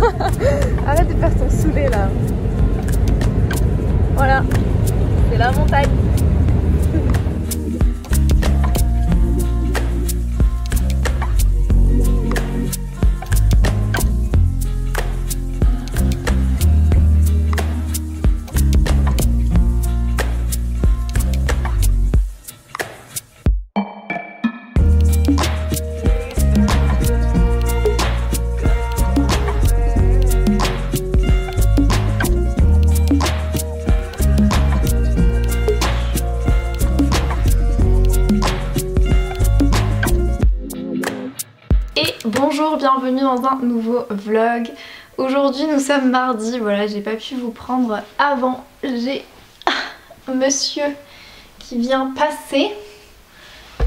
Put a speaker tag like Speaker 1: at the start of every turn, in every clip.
Speaker 1: Arrête de faire ton saoulé là. Voilà, c'est la montagne. Bonjour, bienvenue dans un nouveau vlog. Aujourd'hui nous sommes mardi, voilà, j'ai pas pu vous prendre avant. J'ai monsieur qui vient passer.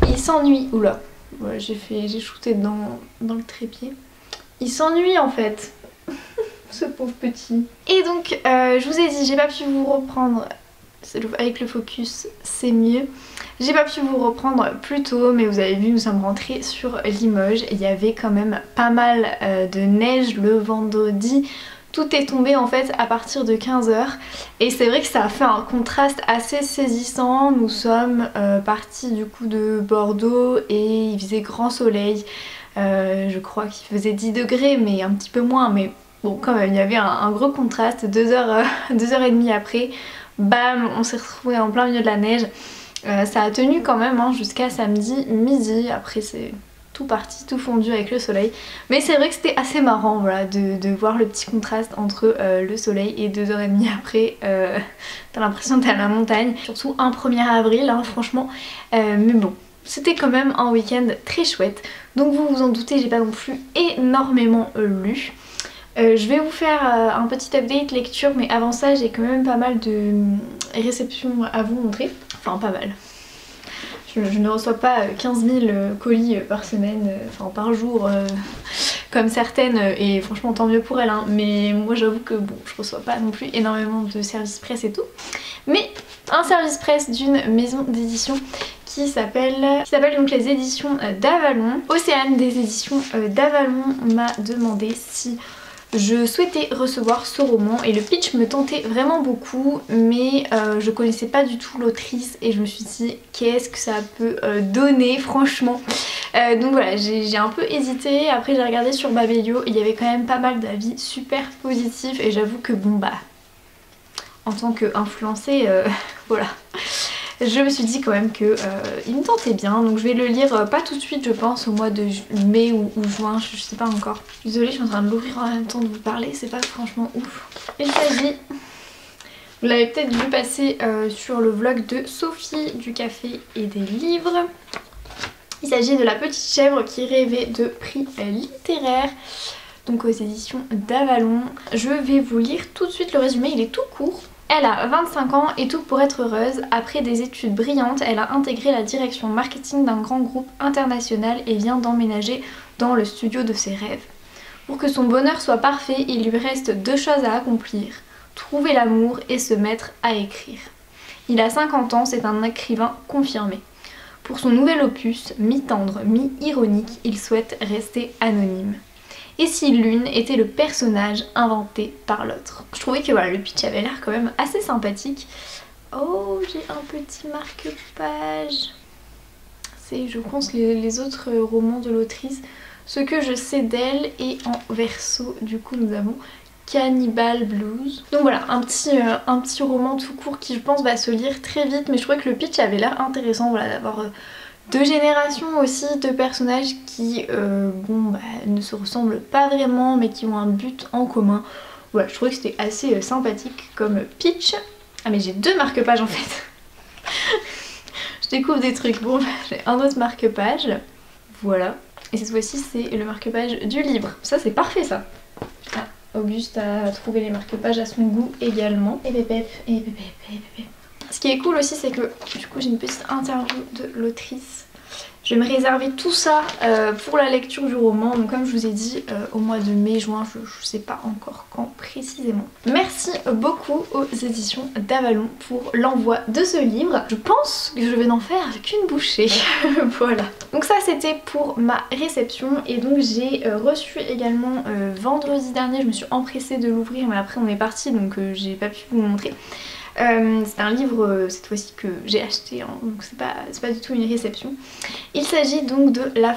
Speaker 1: Il s'ennuie. Oula, voilà, j'ai shooté dans le trépied. Il s'ennuie en fait. Ce pauvre petit. Et donc je vous ai dit, j'ai pas pu vous reprendre. Avec le focus c'est mieux. J'ai pas pu vous reprendre plus tôt, mais vous avez vu, nous sommes rentrés sur Limoges. Il y avait quand même pas mal de neige le vendredi. Tout est tombé en fait à partir de 15 h. Et c'est vrai que ça a fait un contraste assez saisissant. Nous sommes partis du coup de Bordeaux et il faisait grand soleil. Je crois qu'il faisait 10 degrés, mais un petit peu moins. Mais bon, quand même, il y avait un gros contraste. 2h30 après, bam, on s'est retrouvés en plein milieu de la neige. Ça a tenu quand même hein, jusqu'à samedi midi, après c'est tout parti, tout fondu avec le soleil. Mais c'est vrai que c'était assez marrant voilà, de voir le petit contraste entre le soleil et 2h30 après. T'as l'impression que t'es à la montagne, surtout un 1er avril hein, franchement. Mais bon, c'était quand même un week-end très chouette. Donc vous vous en doutez, j'ai pas non plus énormément lu. Je vais vous faire un petit update lecture, mais avant ça j'ai quand même pas mal de réceptions à vous montrer. Enfin pas mal. Je ne reçois pas 15 000 colis par semaine, enfin par jour comme certaines, et franchement tant mieux pour elles hein. Mais moi j'avoue que bon, je reçois pas non plus énormément de services presse et tout. Mais un service presse d'une maison d'édition qui s'appelle donc les éditions d'Avalon. Océane des éditions d'Avalon m'a demandé si je souhaitais recevoir ce roman et le pitch me tentait vraiment beaucoup, mais je connaissais pas du tout l'autrice et je me suis dit qu'est-ce que ça peut donner franchement. Donc voilà, j'ai un peu hésité. Après j'ai regardé sur Babelio, il y avait quand même pas mal d'avis super positifs et j'avoue que bon bah en tant qu'influencée voilà. Je me suis dit quand même que il me tentait bien, donc je vais le lire pas tout de suite je pense, au mois de mai ou juin, je sais pas encore. Désolée, je suis en train de l'ouvrir en même temps de vous parler, c'est pas franchement ouf. Il s'agit, vous l'avez peut-être vu passer sur le vlog de Sophie du café et des livres. Il s'agit de La petite chèvre qui rêvait de prix littéraire, donc aux éditions d'Avalon. Je vais vous lire tout de suite le résumé, il est tout court. Elle a 25 ans et tout pour être heureuse. Après des études brillantes, elle a intégré la direction marketing d'un grand groupe international et vient d'emménager dans le studio de ses rêves. Pour que son bonheur soit parfait, il lui reste 2 choses à accomplir. Trouver l'amour et se mettre à écrire. Il a 50 ans, c'est un écrivain confirmé. Pour son nouvel opus, mi-tendre, mi-ironique, il souhaite rester anonyme. Et si l'une était le personnage inventé par l'autre. Je trouvais que voilà, le pitch avait l'air quand même assez sympathique. Oh, j'ai un petit marque-page. C'est je pense les autres romans de l'autrice. Ce que je sais d'elle, et en verso du coup nous avons Cannibal Blues. Donc voilà, un petit roman tout court qui je pense va se lire très vite. Mais je trouvais que le pitch avait l'air intéressant voilà, d'avoir 2 générations aussi de personnages qui bon, bah, ne se ressemblent pas vraiment mais qui ont un but en commun. Voilà, je trouvais que c'était assez sympathique comme pitch. Ah mais j'ai 2 marque-pages en fait. Je découvre des trucs. Bon, j'ai un autre marque-page. Voilà. Et cette fois-ci c'est le marque-page du livre. Ça c'est parfait ça. Ah, Auguste a trouvé les marque-pages à son goût également. Et pépép, et pépép, et pépép. Ce qui est cool aussi c'est que du coup j'ai une petite interview de l'autrice. Je vais me réserver tout ça pour la lecture du roman, donc comme je vous ai dit au mois de mai-juin, je sais pas encore quand précisément. Merci beaucoup aux éditions d'Avalon pour l'envoi de ce livre. Je pense que je vais en faire qu'une bouchée. Voilà. Donc ça c'était pour ma réception et donc j'ai reçu également vendredi dernier, je me suis empressée de l'ouvrir mais après on est parti donc j'ai pas pu vous montrer. C'est un livre cette fois-ci que j'ai acheté, hein, donc c'est pas du tout une réception. Il s'agit donc de La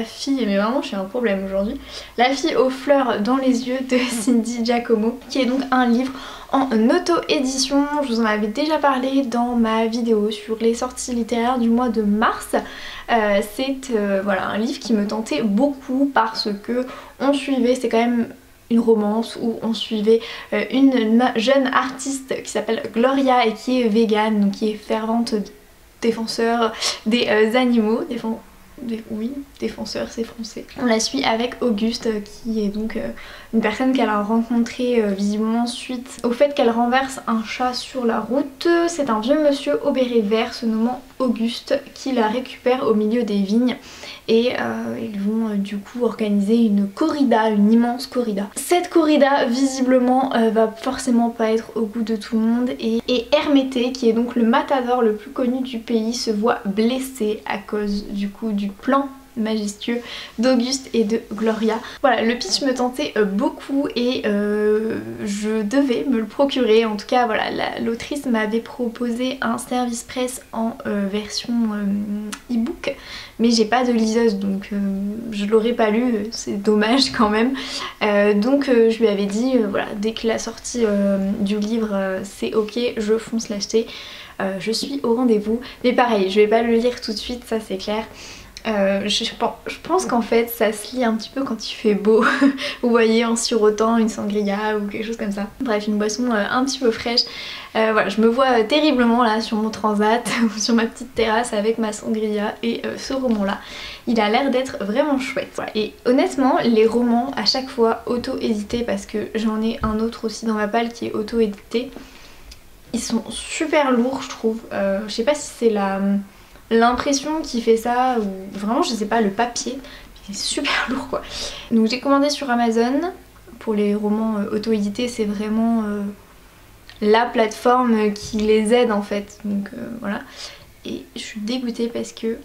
Speaker 1: fille, mais vraiment j'ai un problème aujourd'hui. La fille aux fleurs dans les yeux de Cindy Giacomo, qui est donc un livre en auto-édition. Je vous en avais déjà parlé dans ma vidéo sur les sorties littéraires du mois de mars. C'est voilà, un livre qui me tentait beaucoup parce que on suivait, c'est quand même une romance où on suivait une jeune artiste qui s'appelle Gloria et qui est végane, donc qui est fervente défenseur des animaux, oui, défenseur c'est français. On la suit avec Auguste qui est donc une personne qu'elle a rencontrée visiblement suite au fait qu'elle renverse un chat sur la route. C'est un vieux monsieur au béret vert se nommant Auguste qui la récupère au milieu des vignes et ils vont du coup organiser une corrida, une immense corrida. Cette corrida visiblement va forcément pas être au goût de tout le monde et Hermété, qui est donc le matador le plus connu du pays, se voit blessé à cause du coup du plan majestueux d'Auguste et de Gloria. Voilà, le pitch me tentait beaucoup et je devais me le procurer. En tout cas voilà, l'autrice m'avait proposé un service presse en version e-book, mais j'ai pas de liseuse donc je l'aurais pas lu, c'est dommage quand même. Donc je lui avais dit voilà, dès que la sortie du livre c'est ok, je fonce l'acheter. Je suis au rendez-vous, mais pareil, je vais pas le lire tout de suite, ça c'est clair. Je pense qu'en fait ça se lit un petit peu quand il fait beau. Vous voyez, en sirotant une sangria ou quelque chose comme ça. Bref, une boisson un petit peu fraîche. Voilà, je me vois terriblement là sur mon transat ou sur ma petite terrasse avec ma sangria et ce roman là. Il a l'air d'être vraiment chouette. Voilà. Et honnêtement, les romans à chaque fois auto-édités, parce que j'en ai un autre aussi dans ma palle qui est auto-édité, ils sont super lourds je trouve. Je sais pas si c'est l'impression qui fait ça ou vraiment je sais pas, le papier, il est super lourd quoi. Donc j'ai commandé sur Amazon. Pour les romans auto-édités, c'est vraiment la plateforme qui les aide en fait, donc voilà. Et je suis dégoûtée parce que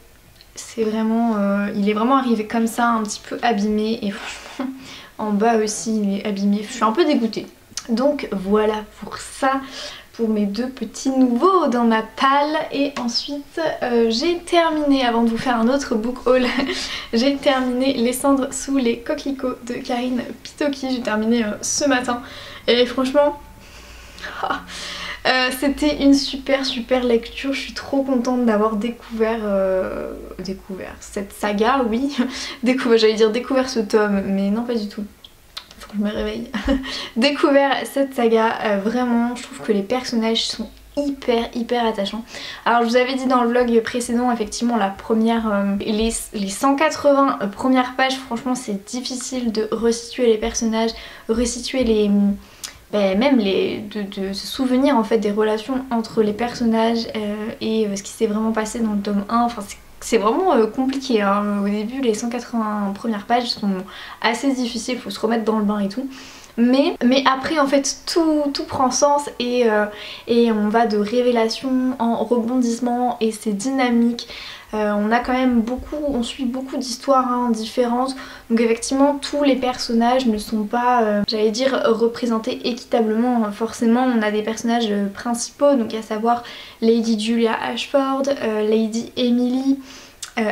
Speaker 1: c'est vraiment il est vraiment arrivé comme ça, un petit peu abîmé, et franchement en bas aussi il est abîmé. Je suis un peu dégoûtée. Donc voilà pour ça, pour mes deux petits nouveaux dans ma palle. Et ensuite j'ai terminé, avant de vous faire un autre book haul, j'ai terminé Les cendres sous les coquelicots de Karine Pitoki. J'ai terminé ce matin et franchement c'était une super lecture. Je suis trop contente d'avoir découvert cette saga, oui. J'allais dire découvert ce tome, mais non pas du tout. Faut que je me réveille. Découvert cette saga, vraiment je trouve que les personnages sont hyper attachants. Alors je vous avais dit dans le vlog précédent, effectivement la première, les 180 premières pages, franchement c'est difficile de resituer les personnages, resituer les... même de se souvenir en fait des relations entre les personnages et ce qui s'est vraiment passé dans le tome 1. Enfin c'est vraiment compliqué hein. Au début les 180 premières pages sont assez difficiles, il faut se remettre dans le bain et tout. Mais après en fait tout prend sens et on va de révélation en rebondissement et c'est dynamique. On a quand même on suit beaucoup d'histoires hein, différentes. Donc effectivement tous les personnages ne sont pas, j'allais dire, représentés équitablement. Forcément on a des personnages principaux, donc à savoir Lady Julia Ashford, Lady Emily,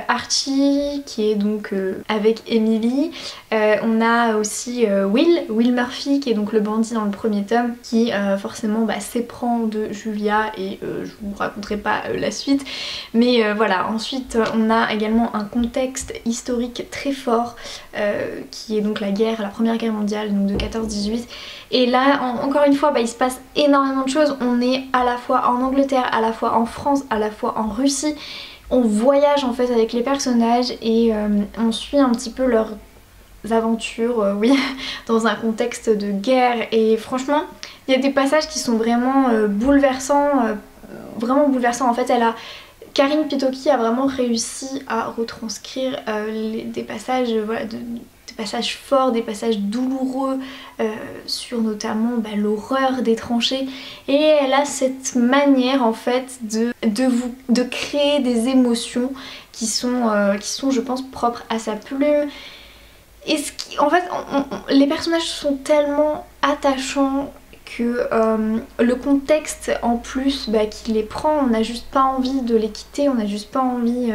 Speaker 1: Archie qui est donc avec Emily. On a aussi Will Murphy qui est donc le bandit dans le premier tome qui forcément s'éprend de Julia et je vous raconterai pas la suite, mais voilà. Ensuite on a également un contexte historique très fort qui est donc la première guerre mondiale, donc de 14-18, et là encore une fois il se passe énormément de choses. On est à la fois en Angleterre, à la fois en France, à la fois en Russie. On voyage en fait avec les personnages et on suit un petit peu leurs aventures, oui, dans un contexte de guerre. Et franchement, il y a des passages qui sont vraiment bouleversants, vraiment bouleversants. En fait, elle a Karine Pitoki a vraiment réussi à retranscrire des passages, voilà, des passages forts, des passages douloureux sur notamment l'horreur des tranchées, et elle a cette manière en fait de créer des émotions qui sont je pense propres à sa plume. Et en fait les personnages sont tellement attachants que le contexte en plus qui les prend, on n'a juste pas envie de les quitter, on n'a juste pas envie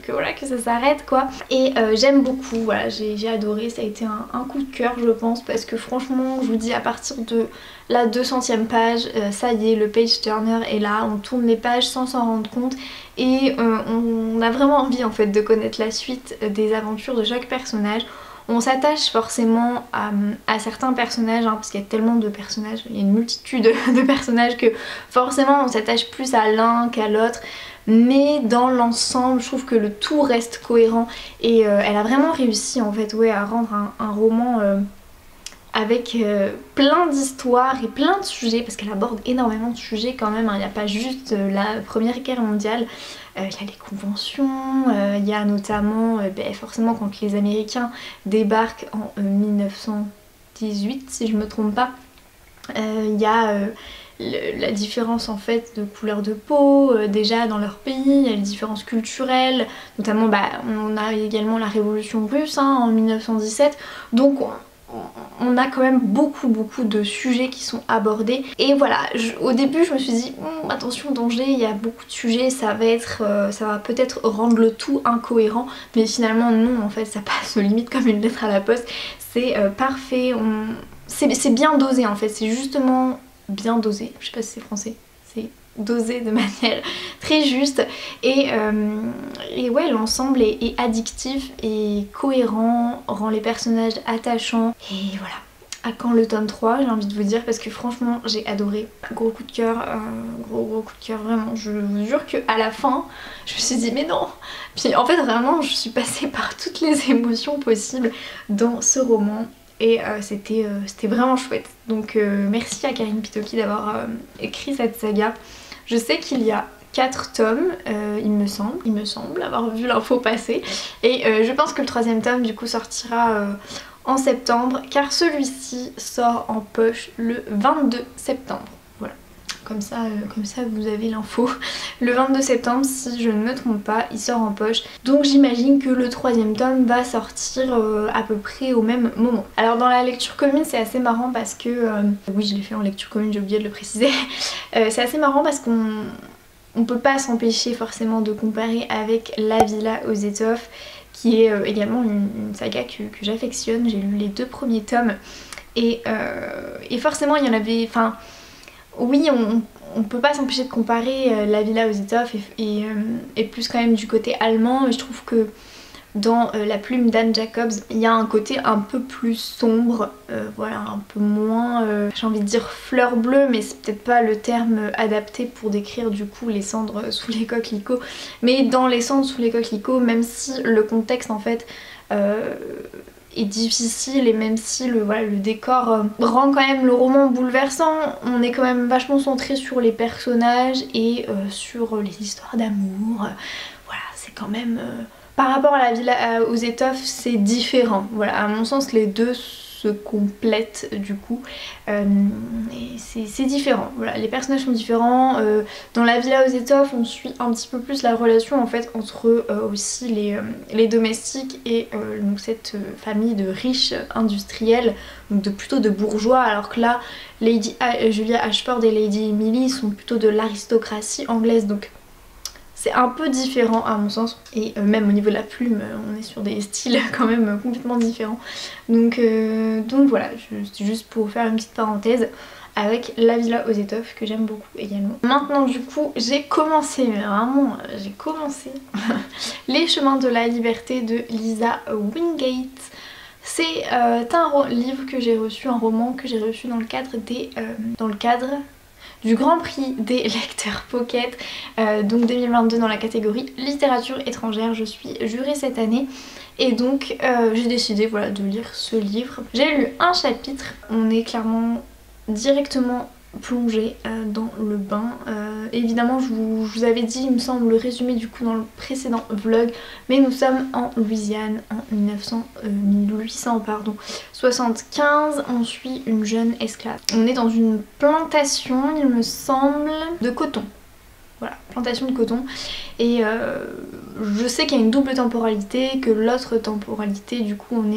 Speaker 1: voilà, que ça s'arrête quoi. Et j'aime beaucoup, voilà, j'ai adoré, ça a été un coup de cœur je pense, parce que franchement je vous dis, à partir de la 200e page, ça y est, le page turner est là, on tourne les pages sans s'en rendre compte, et on a vraiment envie en fait de connaître la suite des aventures de chaque personnage. On s'attache forcément à certains personnages, hein, parce qu'il y a tellement de personnages, il y a une multitude de personnages que forcément on s'attache plus à l'un qu'à l'autre. Mais dans l'ensemble, je trouve que le tout reste cohérent, et elle a vraiment réussi en fait, ouais, à rendre un roman avec plein d'histoires et plein de sujets, parce qu'elle aborde énormément de sujets quand même, hein. Il n'y a pas juste la Première Guerre mondiale, il y a les conventions, il y a notamment forcément quand les Américains débarquent en 1918 si je me trompe pas, il y a la différence en fait de couleur de peau déjà dans leur pays, il y a les différences culturelles, notamment on a également la révolution russe en 1917, donc on a quand même beaucoup de sujets qui sont abordés. Et voilà, au début je me suis dit attention danger, il y a beaucoup de sujets, ça va peut-être rendre le tout incohérent, mais finalement non, en fait ça passe limite comme une lettre à la poste, c'est parfait, c'est bien dosé en fait, c'est justement bien dosé, je sais pas si c'est français, c'est dosé de manière très juste, et ouais, l'ensemble est addictif et cohérent, rend les personnages attachants, et voilà. À quand le tome 3, j'ai envie de vous dire, parce que franchement j'ai adoré, gros coup de cœur, gros coup de cœur vraiment. Je vous jure qu'à la fin je me suis dit mais non, puis en fait vraiment je suis passée par toutes les émotions possibles dans ce roman. Et c'était vraiment chouette. Donc merci à Karine Pitoki d'avoir écrit cette saga. Je sais qu'il y a 4 tomes, il me semble avoir vu l'info passer. Et je pense que le 3e tome du coup sortira en septembre, car celui-ci sort en poche le 22 septembre. Voilà. Comme ça vous avez l'info. Le 22 septembre, si je ne me trompe pas, il sort en poche. Donc j'imagine que le 3e tome va sortir à peu près au même moment. Alors dans la lecture commune, c'est assez marrant parce que... oui, je l'ai fait en lecture commune, j'ai oublié de le préciser. C'est assez marrant parce qu'on peut pas s'empêcher forcément de comparer avec La Villa aux étoffes, qui est également une saga que j'affectionne. J'ai lu les 2 premiers tomes et forcément il y en avait... Enfin, oui, on peut pas s'empêcher de comparer La Villa aux étoffes et plus quand même du côté allemand, mais je trouve que dans La Plume d'Anne Jacobs, il y a un côté un peu plus sombre, voilà, un peu moins, j'ai envie de dire fleur bleue, mais c'est peut-être pas le terme adapté pour décrire du coup les cendres sous les coquelicots, mais dans Les cendres sous les coquelicots, même si le contexte en fait est difficile, et même si le décor rend quand même le roman bouleversant, on est quand même vachement centré sur les personnages et sur les histoires d'amour. Voilà, c'est quand même... Par rapport à La Villa aux étoffes, c'est différent. Voilà, à mon sens les deux se complètent du coup, et c'est différent. Voilà, les personnages sont différents. Dans La Villa aux étoffes, on suit un petit peu plus la relation en fait entre aussi les domestiques et donc cette famille de riches industriels, donc plutôt de bourgeois, alors que là Julia Ashford et Lady Emily sont plutôt de l'aristocratie anglaise, donc c'est un peu différent à mon sens, et même au niveau de la plume on est sur des styles quand même complètement différents. Donc voilà, c'est juste pour faire une petite parenthèse avec La Villa aux étoffes que j'aime beaucoup également. Maintenant du coup j'ai commencé, mais vraiment j'ai commencé Les Chemins de la Liberté de Lisa Wingate. C'est un livre que j'ai reçu, un roman que j'ai reçu dans le cadre du Grand Prix des lecteurs Pocket, donc 2022 dans la catégorie littérature étrangère. Je suis jurée cette année et donc j'ai décidé voilà, de lire ce livre. J'ai lu un chapitre, on est clairement directement plonger dans le bain. Évidemment je vous avais dit il me semble le résumé du coup dans le précédent vlog, mais nous sommes en Louisiane en 1875. On suit une jeune esclave. On est dans une plantation il me semble de coton. Voilà, plantation de coton. Et je sais qu'il y a une double temporalité, que l'autre temporalité du coup on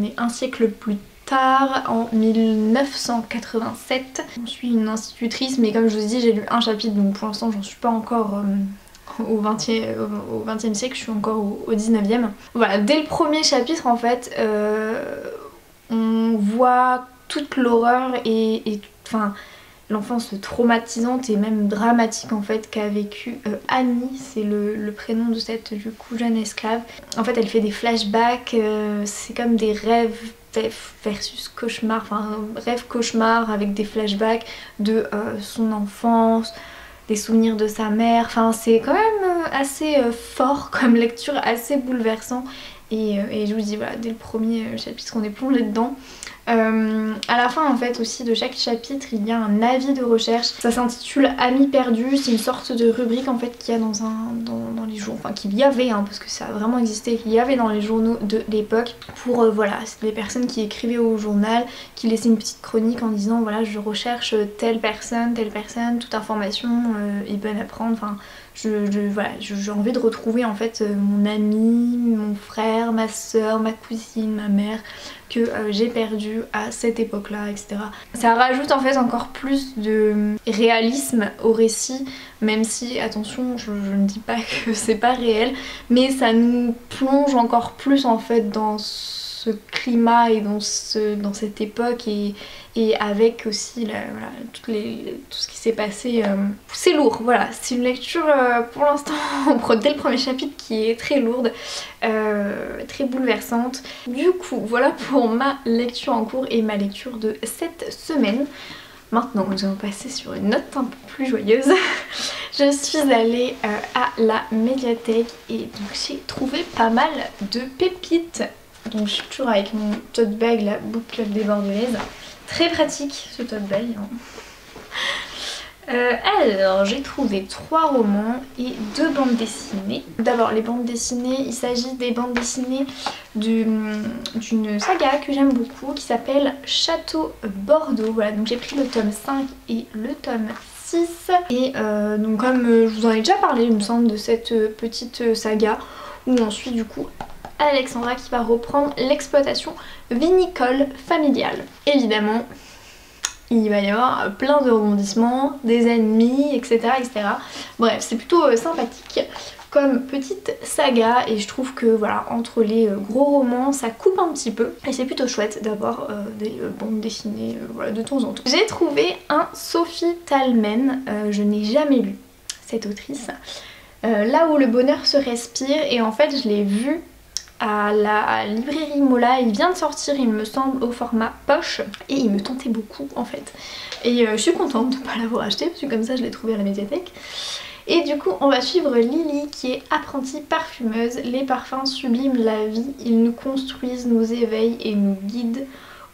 Speaker 1: est un siècle plus tard, en 1987. Je suis une institutrice mais comme je vous ai dit j'ai lu un chapitre donc pour l'instant j'en suis pas encore au 20e siècle, je suis encore au 19e. Voilà, dès le premier chapitre en fait on voit toute l'horreur et enfin l'enfance traumatisante et même dramatique en fait qu'a vécu Annie, c'est le prénom de cette du coup jeune esclave. En fait elle fait des flashbacks, c'est comme des rêves versus cauchemar, enfin rêve cauchemar avec des flashbacks de son enfance, des souvenirs de sa mère, enfin c'est quand même assez fort comme lecture, assez bouleversant et je vous dis voilà dès le premier chapitre on est plongé dedans. À la fin en fait aussi de chaque chapitre il y a un avis de recherche, ça s'intitule Amis perdus, c'est une sorte de rubrique en fait qu'il y a dans les journaux, enfin qu'il y avait parce que ça a vraiment existé, qu'il y avait dans les journaux de l'époque pour voilà, c'est des personnes qui écrivaient au journal, qui laissaient une petite chronique en disant voilà je recherche telle personne, toute information est bonne à prendre, enfin voilà, j'ai envie de retrouver en fait mon ami, mon frère, ma soeur, ma cousine, ma mère que j'ai perdu à cette époque là, etc. Ça rajoute en fait encore plus de réalisme au récit, même si attention je ne dis pas que c'est pas réel, mais ça nous plonge encore plus en fait dans ce climat et dans cette époque et avec aussi voilà, tout ce qui s'est passé. C'est lourd, voilà, c'est une lecture pour l'instant dès le premier chapitre qui est très lourde, très bouleversante. Du coup voilà pour ma lecture en cours et ma lecture de cette semaine. Maintenant nous allons passer sur une note un peu plus joyeuse. Je suis allée à la médiathèque et donc j'ai trouvé pas mal de pépites. Donc je suis toujours avec mon tote bag, la Book Club des Bordelaises. Très pratique ce tote bag. Alors j'ai trouvé 3 romans et 2 bandes dessinées. D'abord les bandes dessinées, il s'agit des bandes dessinées d'une saga que j'aime beaucoup qui s'appelle Château Bordeaux. Voilà, donc j'ai pris le tome 5 et le tome 6. Et donc comme je vous en ai déjà parlé il me semble de cette petite saga où on suit du coup Alexandra qui va reprendre l'exploitation vinicole familiale. Évidemment, il va y avoir plein de rebondissements, des ennemis, etc. Bref, c'est plutôt sympathique comme petite saga et je trouve que voilà, entre les gros romans ça coupe un petit peu et c'est plutôt chouette d'avoir des bandes dessinées voilà, de temps en temps. J'ai trouvé un Sophie Talmen, je n'ai jamais lu cette autrice, Là où le bonheur se respire, et en fait je l'ai vu à la librairie Mola, il vient de sortir il me semble au format poche et il me tentait beaucoup en fait et je suis contente de ne pas l'avoir acheté parce que comme ça je l'ai trouvé à la médiathèque. Et du coup on va suivre Lily qui est apprentie parfumeuse. Les parfums subliment la vie, ils nous construisent, nous éveillent et nous guident.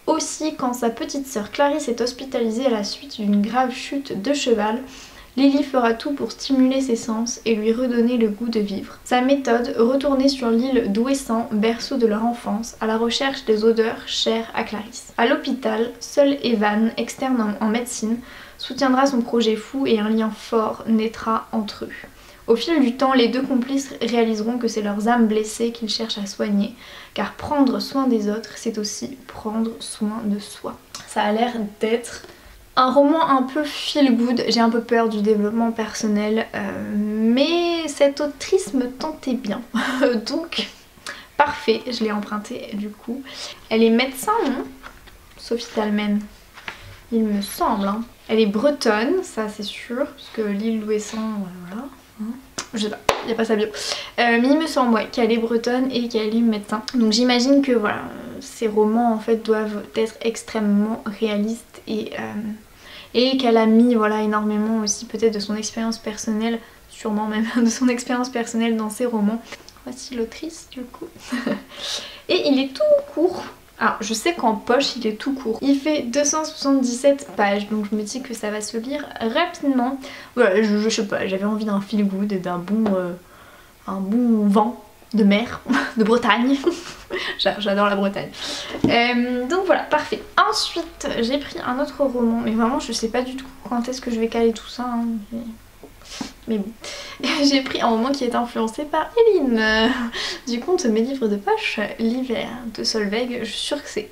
Speaker 1: Aussi quand sa petite sœur Clarisse est hospitalisée à la suite d'une grave chute de cheval, Lily fera tout pour stimuler ses sens et lui redonner le goût de vivre. Sa méthode, retourner sur l'île d'Ouessant, berceau de leur enfance, à la recherche des odeurs chères à Clarisse. À l'hôpital, seul Evan, externe en médecine, soutiendra son projet fou et un lien fort naîtra entre eux. Au fil du temps, les deux complices réaliseront que c'est leurs âmes blessées qu'ils cherchent à soigner, car prendre soin des autres, c'est aussi prendre soin de soi. Ça a l'air d'être un roman un peu feel good, j'ai un peu peur du développement personnel, mais cette autrice me tentait bien, donc parfait, je l'ai empruntée du coup. Elle est médecin, non ? Sophie Talmen, il me semble, hein. Elle est bretonne, ça c'est sûr, parce que l'île d'Ouessant, voilà. Je sais pas, il n'y a pas sa bio. Mais il me semble ouais, qu'elle est bretonne et qu'elle est médecin. Donc j'imagine que voilà, ces romans en fait doivent être extrêmement réalistes et qu'elle a mis voilà, énormément aussi peut-être de son expérience personnelle, sûrement même de son expérience personnelle dans ses romans. Voici l'autrice du coup. Et il est tout court, Alors je sais qu'en poche il est tout court. Il fait 277 pages, donc je me dis que ça va se lire rapidement. Voilà, je sais pas, j'avais envie d'un feel good et d'un bon, un bon vent de mer, de Bretagne. J'adore la Bretagne. Donc voilà, parfait. Ensuite j'ai pris un autre roman, mais vraiment je sais pas du tout quand est-ce que je vais caler tout ça. Hein. Mais bon, j'ai pris un roman qui est influencé par Eline du conte Mes livres de poche, L'hiver de Solveig. Je suis sûre que c'est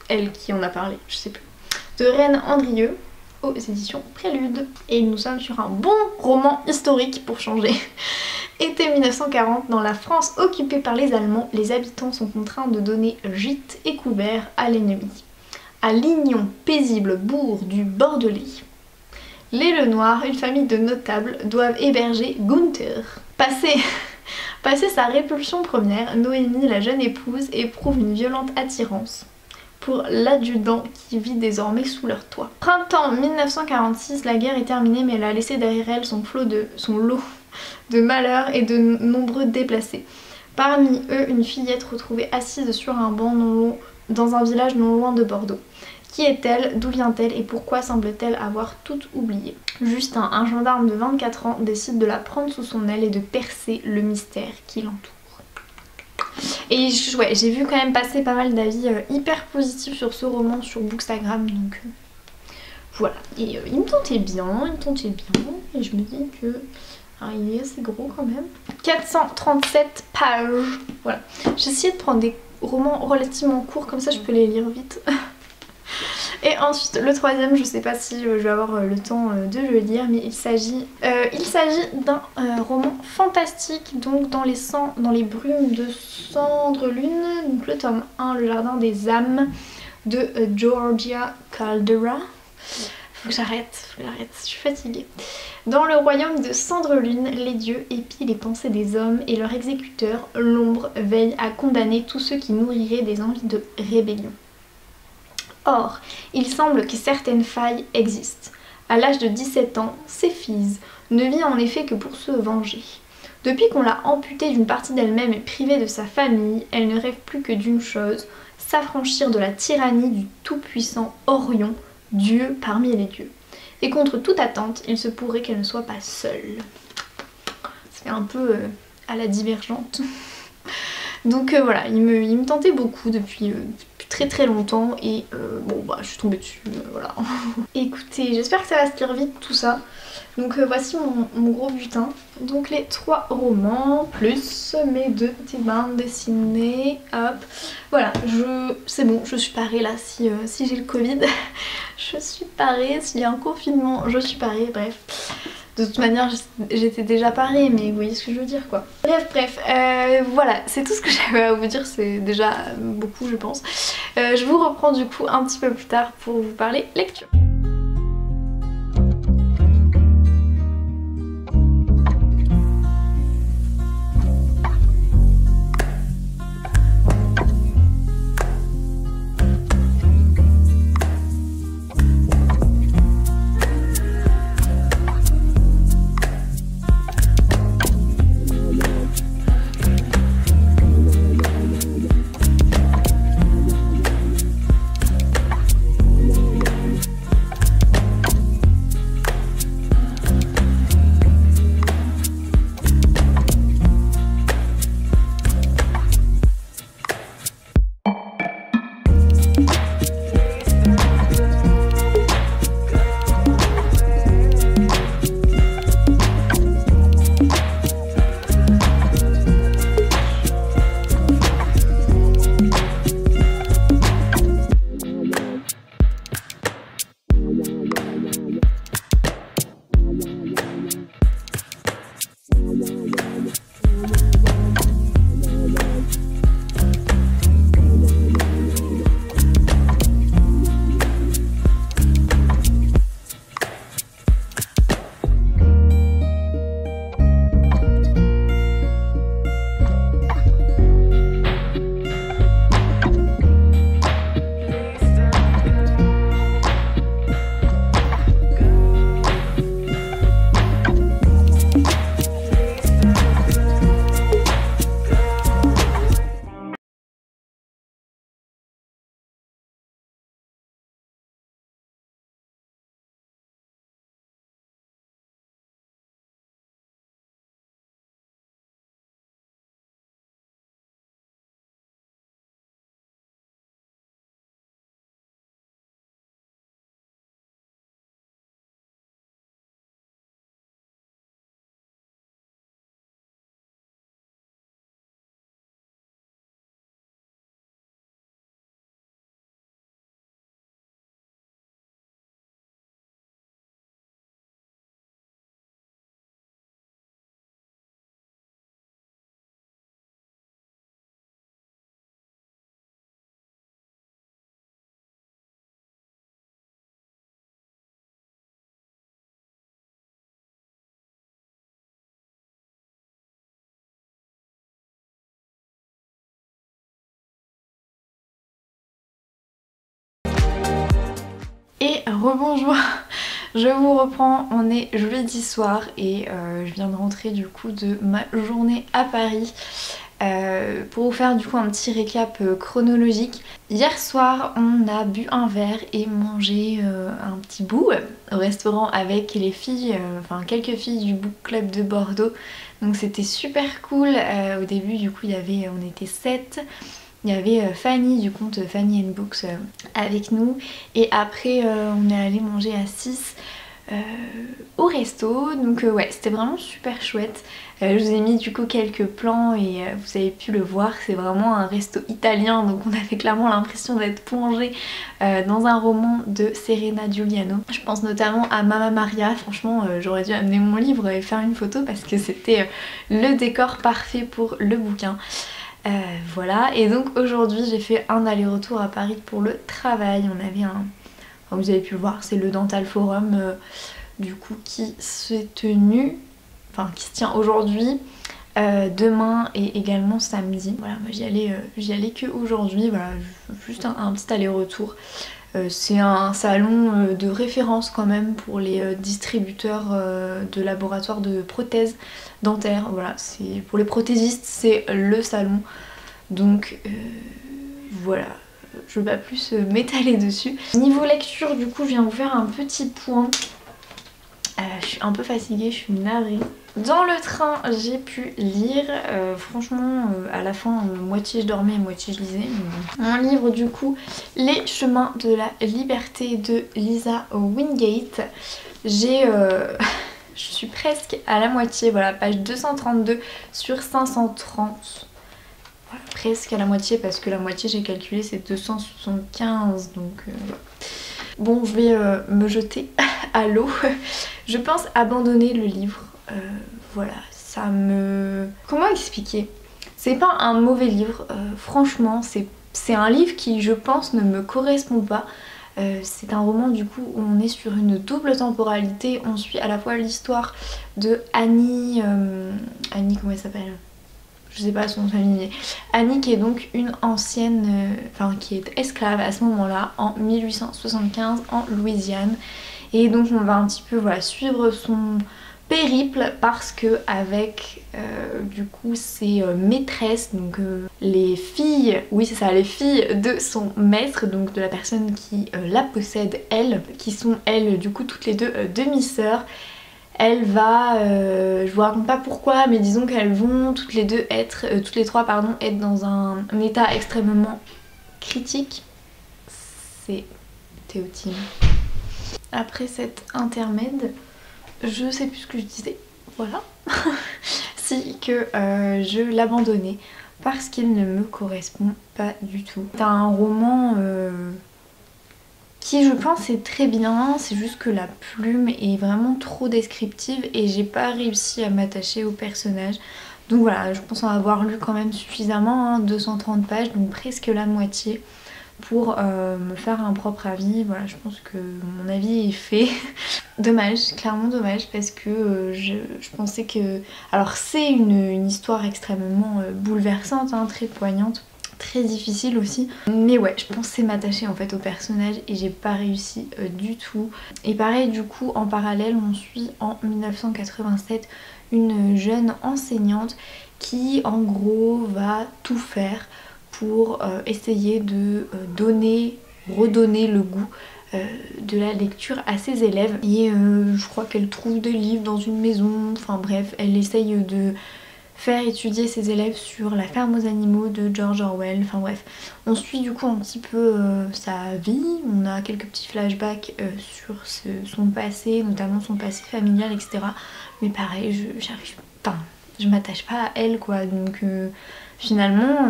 Speaker 1: elle qui en a parlé, je sais plus. De Reine Andrieux aux éditions Prélude. Et nous sommes sur un bon roman historique pour changer. Été 1940, dans la France occupée par les Allemands, les habitants sont contraints de donner gîte et couvert à l'ennemi. À Lignon, paisible bourg du Bordelais, les Lenoir, une famille de notables, doivent héberger Gunther. Passé sa répulsion première, Noémie, la jeune épouse, éprouve une violente attirance pour l'adjudant qui vit désormais sous leur toit. Printemps 1946, la guerre est terminée mais elle a laissé derrière elle son lot de malheurs et de nombreux déplacés. Parmi eux, une fillette retrouvée assise sur un banc dans un village non loin de Bordeaux. Qui est-elle? D'où vient-elle? Et pourquoi semble-t-elle avoir tout oublié? Justin, un gendarme de 24 ans, décide de la prendre sous son aile et de percer le mystère qui l'entoure. Et ouais, j'ai vu quand même passer pas mal d'avis hyper positifs sur ce roman sur Bookstagram, donc voilà. Et il me tentait bien, et je me dis que il est assez gros quand même. 437 pages, voilà. J'ai essayé de prendre des romans relativement courts, comme ça je peux les lire vite. Et ensuite le troisième, je sais pas si je vais avoir le temps de le lire, mais il s'agit d'un roman fantastique, donc dans les brumes de Cendrelune, donc le tome 1, Le jardin des âmes de Georgia Caldera. Faut que j'arrête, je suis fatiguée. Dans le royaume de Cendrelune, les dieux épient les pensées des hommes et leur exécuteur, l'ombre, veille à condamner tous ceux qui nourriraient des envies de rébellion. Or, il semble que certaines failles existent. À l'âge de 17 ans, Céphise ne vit en effet que pour se venger. Depuis qu'on l'a amputée d'une partie d'elle-même et privée de sa famille, elle ne rêve plus que d'une chose, s'affranchir de la tyrannie du tout-puissant Orion, Dieu parmi les dieux. Et contre toute attente, il se pourrait qu'elle ne soit pas seule. C'est un peu à la Divergente. Donc voilà, il me tentait beaucoup depuis très longtemps et bon bah je suis tombée dessus, voilà. Écoutez, j'espère que ça va se lire vite tout ça. Donc voici mon gros butin. Donc les 3 romans plus mes 2 petites bandes dessinées, hop. Voilà, c'est bon, je suis parée là si j'ai le Covid. Je suis parée, s'il y a un confinement, je suis parée, bref. De toute manière j'étais déjà parée, mais vous voyez ce que je veux dire quoi. Bref, voilà, c'est tout ce que j'avais à vous dire, c'est déjà beaucoup je pense. Je vous reprends du coup un petit peu plus tard pour vous parler lecture. Et rebonjour, je vous reprends, on est jeudi soir et je viens de rentrer du coup de ma journée à Paris. Pour vous faire du coup un petit récap chronologique. Hier soir on a bu un verre et mangé un petit bout au restaurant avec les filles, enfin quelques filles du book club de Bordeaux. Donc c'était super cool. Au début du coup on était 7. Il y avait Fanny du compte Fanny & Books avec nous et après on est allé manger à 6 au resto. Donc ouais, c'était vraiment super chouette. Je vous ai mis du coup quelques plans et vous avez pu le voir, c'est vraiment un resto italien, donc on avait clairement l'impression d'être plongé dans un roman de Serena Giuliano. Je pense notamment à Mamma Maria. Franchement j'aurais dû amener mon livre et faire une photo parce que c'était le décor parfait pour le bouquin. Voilà, et donc aujourd'hui j'ai fait un aller-retour à Paris pour le travail. On avait enfin, vous avez pu le voir, c'est le Dental Forum du coup qui s'est tenu, enfin qui se tient aujourd'hui, demain et également samedi. Voilà, moi j'y allais que aujourd'hui, voilà, juste un petit aller-retour. C'est un salon de référence quand même pour les distributeurs de laboratoires de prothèses dentaires. Voilà, c'est pour les prothésistes, c'est le salon. Donc voilà, je ne vais pas plus m'étaler dessus. Niveau lecture, du coup, je viens vous faire un petit point. Je suis un peu fatiguée, je suis navrée. Dans le train, j'ai pu lire. Franchement, à la fin, moitié je dormais, moitié je lisais. Mon livre, du coup, Les chemins de la liberté de Lisa Wingate. Je suis presque à la moitié, voilà, page 232 sur 530. Voilà, presque à la moitié parce que la moitié, j'ai calculé, c'est 275. Donc, voilà. Bon, je vais me jeter à l'eau. Je pense abandonner le livre. Voilà, ça me... Comment expliquer? C'est pas un mauvais livre, franchement, c'est un livre qui, je pense, ne me correspond pas. C'est un roman du coup où on est sur une double temporalité. On suit à la fois l'histoire de Annie... Annie, comment elle s'appelle? Je sais pas son nom de famille. Annie qui est donc une ancienne... Enfin, qui est esclave à ce moment-là, en 1875, en Louisiane. Et donc on va un petit peu voilà, suivre son périple parce que avec du coup ses maîtresses, donc les filles, oui c'est ça, les filles de son maître, donc de la personne qui la possède elle, qui sont elles du coup toutes les deux demi-sœurs. Elle va, je vous raconte pas pourquoi, mais disons qu'elles vont toutes les deux être, toutes les trois pardon, être dans un état extrêmement critique. C'est Théotime. Après cet intermède, je sais plus ce que je disais, voilà, si que je l'abandonnais parce qu'il ne me correspond pas du tout. C'est un roman qui je pense est très bien, c'est juste que la plume est vraiment trop descriptive et j'ai pas réussi à m'attacher au personnage. Donc voilà, je pense en avoir lu quand même suffisamment, hein, 230 pages, donc presque la moitié, pour me faire un propre avis. Voilà, je pense que mon avis est fait. Dommage, clairement dommage, parce que je pensais que... Alors c'est une histoire extrêmement bouleversante, hein, très poignante, très difficile aussi. Mais ouais, je pensais m'attacher en fait au personnage et j'ai pas réussi du tout. Et pareil, du coup, en parallèle, on suit en 1987 une jeune enseignante qui en gros va tout faire pour essayer de redonner le goût de la lecture à ses élèves. Et je crois qu'elle trouve des livres dans une maison, enfin bref, elle essaye de faire étudier ses élèves sur La ferme aux animaux de George Orwell, enfin bref. On suit du coup un petit peu sa vie, on a quelques petits flashbacks sur son passé, notamment son passé familial, etc. Mais pareil, je m'attache pas à elle quoi, donc... Finalement,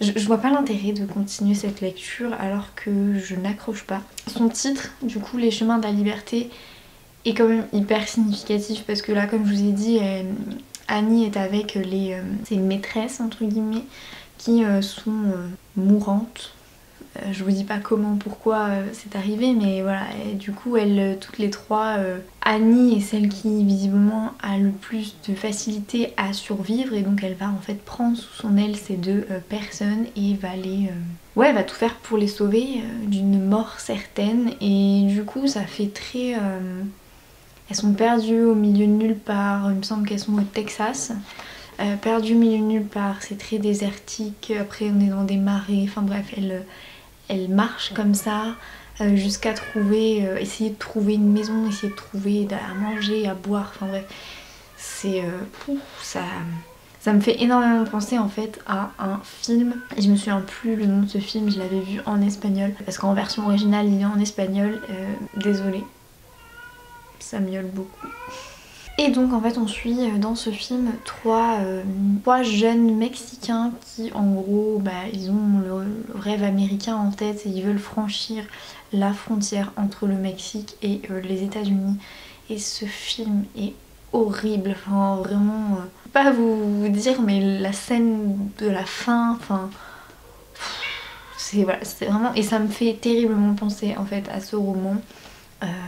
Speaker 1: je vois pas l'intérêt de continuer cette lecture alors que je n'accroche pas. Son titre, du coup, Les chemins de la liberté, est quand même hyper significatif parce que là, comme je vous ai dit, Annie est avec ses maîtresses, entre guillemets, qui sont mourantes. Je vous dis pas comment, pourquoi c'est arrivé, mais voilà. Et du coup, elles, toutes les trois, Annie est celle qui visiblement a le plus de facilité à survivre, et donc elle va en fait prendre sous son aile ces deux personnes et va les... Ouais, elle va tout faire pour les sauver d'une mort certaine, et du coup ça fait très... Elles sont perdues au milieu de nulle part, il me semble qu'elles sont au Texas. Perdues au milieu de nulle part, c'est très désertique, après on est dans des marais, enfin bref, elle marche comme ça jusqu'à trouver, essayer de trouver une maison, essayer de trouver à manger, à boire, enfin bref, c'est ça me fait énormément penser en fait à un film, et je me souviens plus le nom de ce film, je l'avais vu en espagnol, parce qu'en version originale il est en espagnol, désolée, ça miaule beaucoup. Et donc en fait on suit dans ce film trois jeunes Mexicains qui en gros ils ont le rêve américain en tête et ils veulent franchir la frontière entre le Mexique et les États-Unis. Et ce film est horrible, enfin vraiment, pas vous dire, mais la scène de la fin, enfin c'est voilà, c'est vraiment, et ça me fait terriblement penser en fait à ce roman.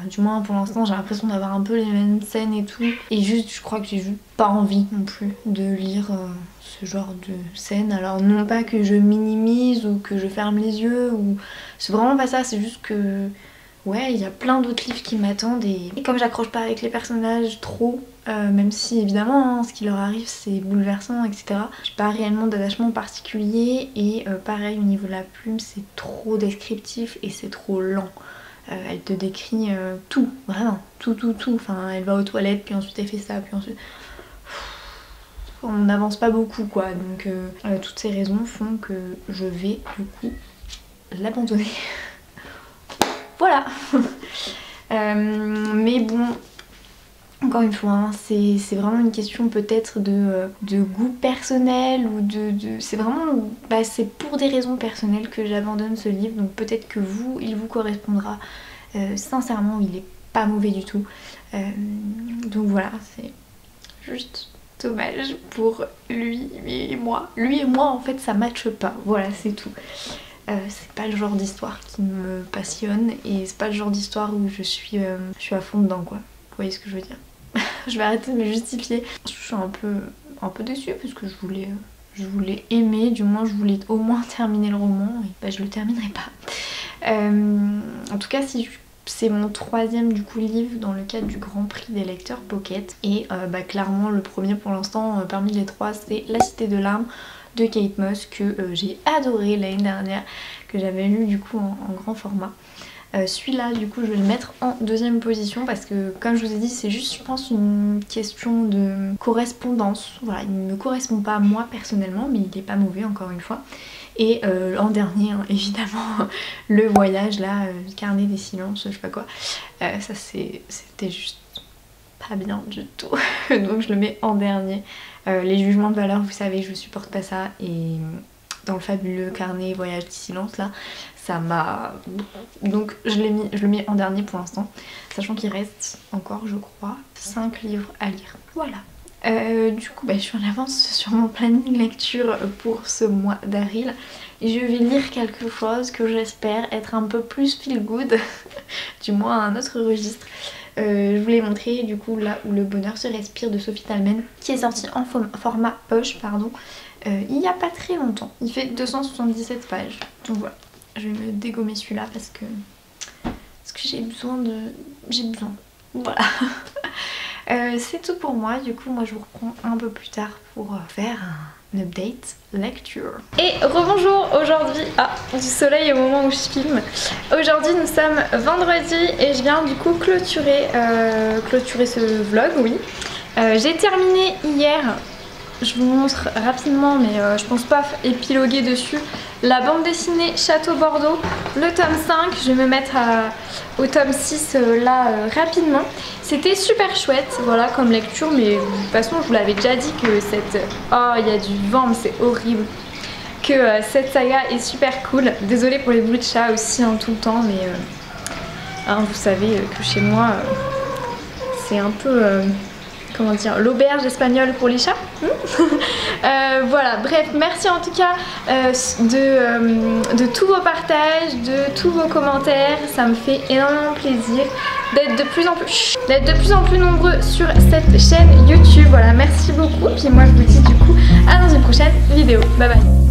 Speaker 1: Du moins pour l'instant j'ai l'impression d'avoir un peu les mêmes scènes et tout, et juste je crois que j'ai juste pas envie non plus de lire ce genre de scènes. Alors non pas que je minimise ou que je ferme les yeux, ou c'est vraiment pas ça, c'est juste que ouais, il y a plein d'autres livres qui m'attendent, et comme j'accroche pas avec les personnages trop, même si évidemment ce qui leur arrive c'est bouleversant, etc. J'ai pas réellement d'attachement particulier, et pareil au niveau de la plume c'est trop descriptif et c'est trop lent. Elle te décrit tout, vraiment, tout. Enfin, elle va aux toilettes, puis ensuite elle fait ça, puis ensuite... On n'avance pas beaucoup, quoi. Donc, toutes ces raisons font que je vais, du coup, l'abandonner. Voilà. Mais bon... Encore une fois, hein, c'est vraiment une question peut-être de goût personnel, ou c'est vraiment... c'est pour des raisons personnelles que j'abandonne ce livre, donc peut-être que vous, il vous correspondra. Sincèrement, il est pas mauvais du tout. Donc voilà, c'est juste dommage pour lui et moi. Lui et moi, en fait, ça matche pas. Voilà, c'est tout. C'est pas le genre d'histoire qui me passionne, et c'est pas le genre d'histoire où je suis à fond dedans, quoi. Vous voyez ce que je veux dire? Je vais arrêter de me justifier. Je suis un peu déçue parce que je voulais aimer, du moins je voulais au moins terminer le roman, et je le terminerai pas. En tout cas, si c'est mon troisième du coup livre dans le cadre du Grand Prix des lecteurs Pocket, et clairement le premier pour l'instant parmi les trois c'est La Cité de l'Arme de Kate Moss, que j'ai adoré l'année dernière, que j'avais lu du coup en grand format. Celui-là du coup je vais le mettre en deuxième position, parce que comme je vous ai dit c'est juste je pense une question de correspondance. Voilà, il ne me correspond pas moi personnellement, mais il n'est pas mauvais encore une fois. Et en dernier hein, évidemment Le Voyage là, Carnet des silences, je sais pas quoi, ça c'était juste pas bien du tout. Donc je le mets en dernier. Les jugements de valeur, vous savez, je supporte pas ça, et dans le fabuleux Carnet Voyage des silences là, ça m'a... Donc je le mets en dernier pour l'instant, sachant qu'il reste encore je crois 5 livres à lire. Voilà. Du coup je suis en avance sur mon planning lecture pour ce mois d'avril, et je vais lire quelque chose que j'espère être un peu plus feel good, du moins à un autre registre. Je vous l'ai montré du coup Là où le bonheur se respire de Sophie Talmen, qui est sorti en format poche pardon, il n'y a pas très longtemps. Il fait 277 pages, donc voilà. Je vais me dégommer celui-là parce que j'ai besoin. Voilà. C'est tout pour moi. Du coup moi je vous reprends un peu plus tard pour faire un update lecture. Et rebonjour. Aujourd'hui, du soleil au moment où je filme. Aujourd'hui nous sommes vendredi, et je viens du coup clôturer ce vlog, oui. J'ai terminé hier, je vous montre rapidement, mais je pense pas épiloguer dessus, la bande dessinée Château Bordeaux, le tome 5. Je vais me mettre au tome 6 là rapidement. C'était super chouette, voilà, comme lecture, mais de toute façon je vous l'avais déjà dit que cette... Oh, il y a du vent, mais c'est horrible. Que cette saga est super cool. Désolée pour les bruits de chat aussi hein, tout le temps, mais vous savez que chez moi c'est un peu comment dire, l'auberge espagnole pour les chats. Voilà, bref, merci en tout cas de tous vos partages, de tous vos commentaires. Ça me fait énormément plaisir d'être de plus en plus nombreux sur cette chaîne YouTube. Voilà, merci beaucoup. Puis moi je vous dis du coup à dans une prochaine vidéo. Bye bye.